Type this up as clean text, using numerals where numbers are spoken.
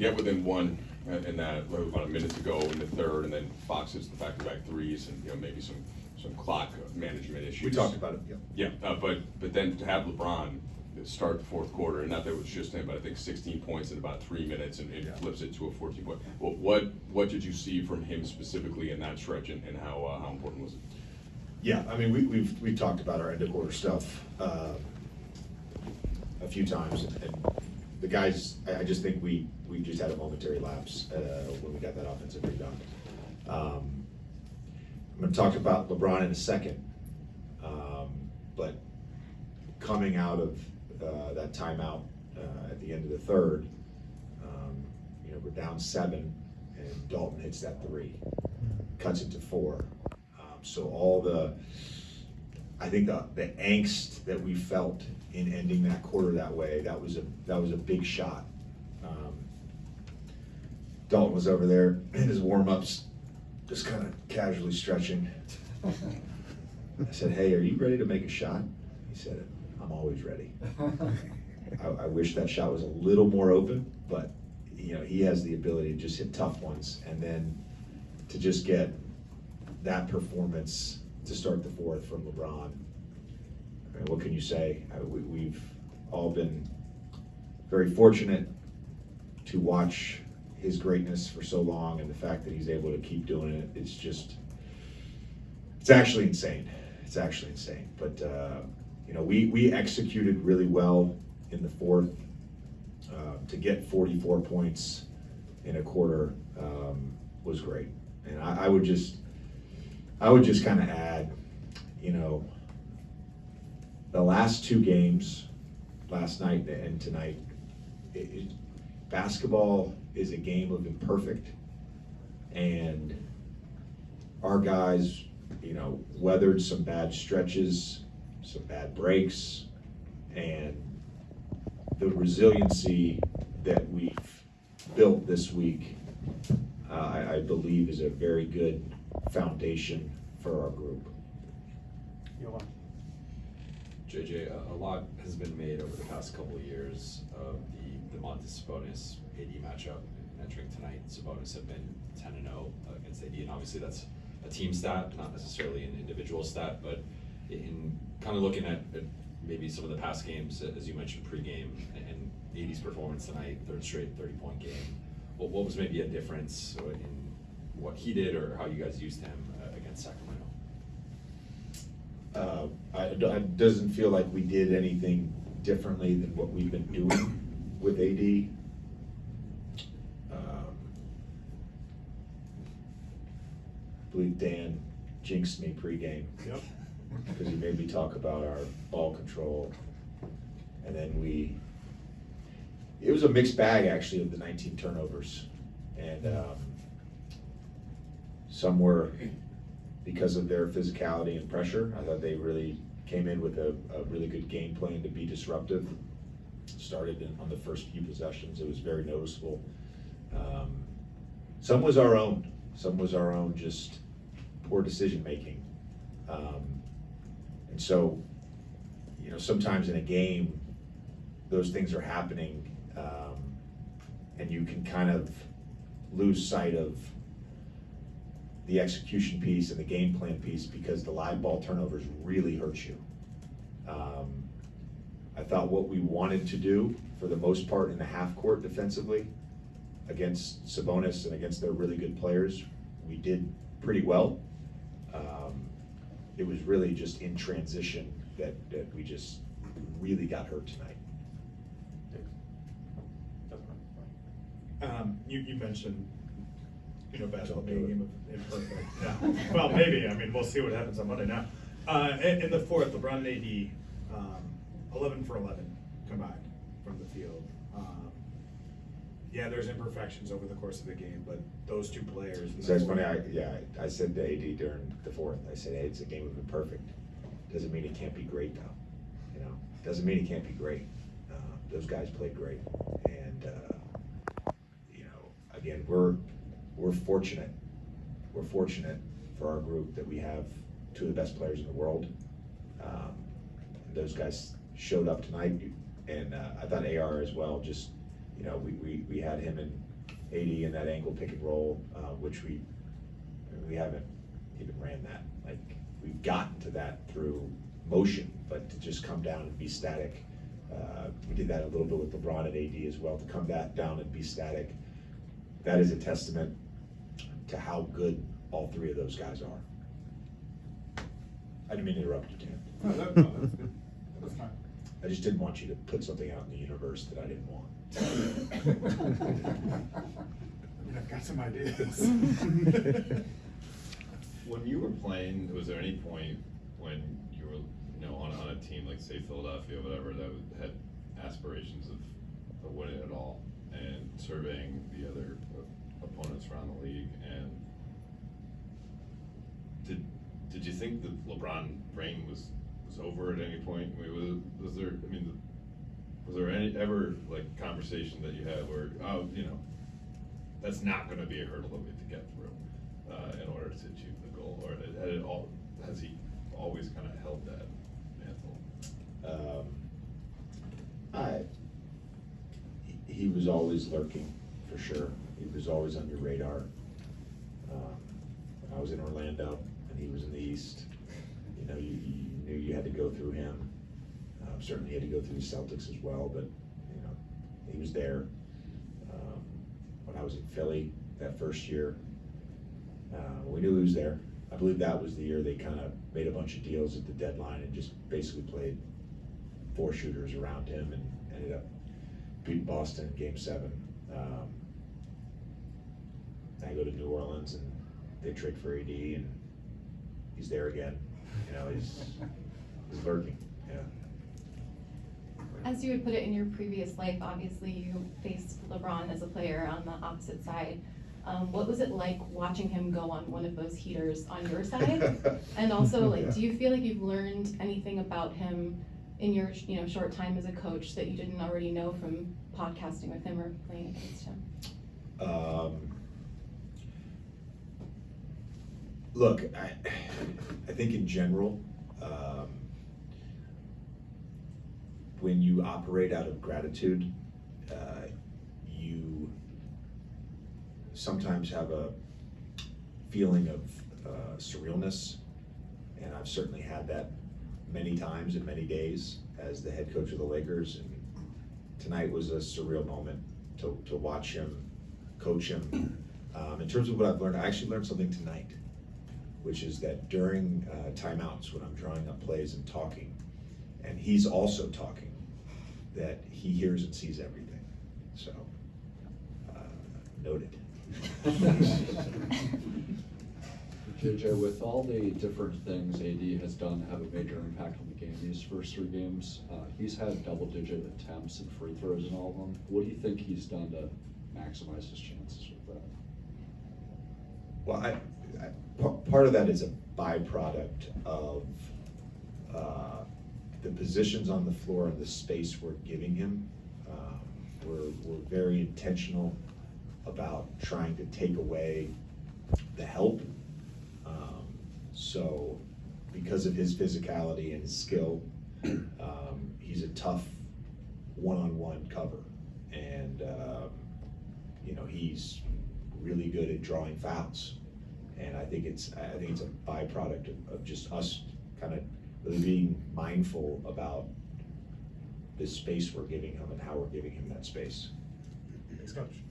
Yeah, within one, and that about a minute to go in the third, and then Fox hits the back-to-back threes, and maybe some clock management issues. We talked about it. Yeah, but then to have LeBron start the fourth quarter, and not that it was just him, but I think 16 points in about 3 minutes, and it flips it to a 14-point. Well, what did you see from him specifically in that stretch, and how important was it? Yeah, I mean, we've talked about our end of quarter stuff a few times, and the guys, I just think we just had a momentary lapse when we got that offensive rebound. I'm going to talk about LeBron in a second, but coming out of that timeout at the end of the third, we're down 7, and Dalton hits that 3, cuts it to 4. So all I think the angst that we felt in ending that quarter that way, that was a big shot. Dalton was over there in his warm-ups, just kind of casually stretching. I said, "Hey, are you ready to make a shot?" He said, "I'm always ready." I wish that shot was a little more open, but he has the ability to just hit tough ones, and then to just get that performance to start the fourth from LeBron. I mean, what can you say? We've all been very fortunate to watch his greatness for so long, and the fact that he's able to keep doing it, it's actually insane. It's actually insane. But we executed really well in the fourth. To get 44 points in a quarter was great, and I would just kind of add, the last 2 games, last night and tonight, basketball is a game of imperfect, and our guys, weathered some bad stretches, some bad breaks, and the resiliency that we've built this week, I believe, is a very good foundation for our group. JJ, a lot has been made over the past couple of years of the Montes Sabonis AD matchup. Entering tonight, Sabonis have been 10-0 against AD, and obviously that's a team stat, not necessarily an individual stat. But in kind of looking at maybe some of the past games, as you mentioned pregame, and AD's performance tonight, third straight 30-point game, what was maybe a difference in what he did or how you guys used him against Sacramento? It doesn't feel like we did anything differently than what we've been doing with AD. I believe Dan jinxed me pregame. Yep. Because he made me talk about our ball control, and then it was a mixed bag actually of the 19 turnovers, and some were because of their physicality and pressure. I thought they really came in with a really good game plan to be disruptive. Started on the first few possessions. It was very noticeable. Some was our own. Some was our own just poor decision making. And so, sometimes in a game, those things are happening, and you can kind of lose sight of the execution piece and the game plan piece because the live ball turnovers really hurt you. I thought what we wanted to do, for the most part, in the half court defensively against Sabonis and against their really good players, we did pretty well. It was really just in transition that we just really got hurt tonight. You mentioned, basketball being a game of imperfect. Yeah. Well, maybe. I mean, we'll see what happens on Monday now. In the fourth, LeBron and AD, 11 for 11 combined from the field. Yeah, there's imperfections over the course of the game, but those two players. So it's funny. I said to AD during the fourth. I said, "Hey, it's a game of imperfect. Doesn't mean it can't be great, though. Doesn't mean it can't be great. Those guys played great, and again, we're fortunate. We're fortunate for our group that we have 2 of the best players in the world. Those guys showed up tonight, and I thought AR as well. Just we had him AD in that angle pick and roll, which we haven't even ran that. Like, we've gotten to that through motion, but to just come down and be static. We did that a little bit with LeBron and AD as well, to come back down and be static. That is a testament to how good all three of those guys are. I didn't mean to interrupt you, Tim. No, that's good. That's fine. I just didn't want you to put something out in the universe that I didn't want. I mean, I've got some ideas. When you were playing, was there any point when you were, on a team like, say, Philadelphia or whatever, that had aspirations of winning it all, and surveying the other opponents around the league, and did you think that LeBron reign was over at any point? I mean, was there any ever like conversation that you had where, that's not going to be a hurdle that we have to get through in order to achieve the goal, or has he always kind of held that mantle? He was always lurking, for sure. He was always on your radar. When I was in Orlando and he was in the East, you knew you had to go through him. Certainly had to go through the Celtics as well, but he was there. When I was in Philly that first year, we knew he was there. I believe that was the year they kind of made a bunch of deals at the deadline and just basically played 4 shooters around him and ended up beating Boston in Game 7. I go to New Orleans and they trade for AD and he's there again. He's lurking. Yeah. As you would put it in your previous life, obviously you faced LeBron as a player on the opposite side. What was it like watching him go on one of those heaters on your side? And also, do you feel like you've learned anything about him in your short time as a coach that you didn't already know from podcasting with him or playing against him? Look, I think in general, when you operate out of gratitude, you sometimes have a feeling of surrealness, and I've certainly had that many times and many days as the head coach of the Lakers, and tonight was a surreal moment to watch him, coach him. In terms of what I've learned, I actually learned something tonight, which is that during timeouts, when I'm drawing up plays and talking, and he's also talking, that he hears and sees everything. So, noted. JJ, with all the different things AD has done to have a major impact on the game these first 3 games, he's had double-digit attempts and free throws in all of them. What do you think he's done to maximize his chances with that? Well, part of that is a byproduct of the positions on the floor and the space we're giving him. We're very intentional about trying to take away the help. So because of his physicality and his skill, he's a tough one-on-one cover. And he's really good at drawing fouls. And I think it's a byproduct of just us kind of really being mindful about the space we're giving him and how we're giving him that space. Thanks, Coach.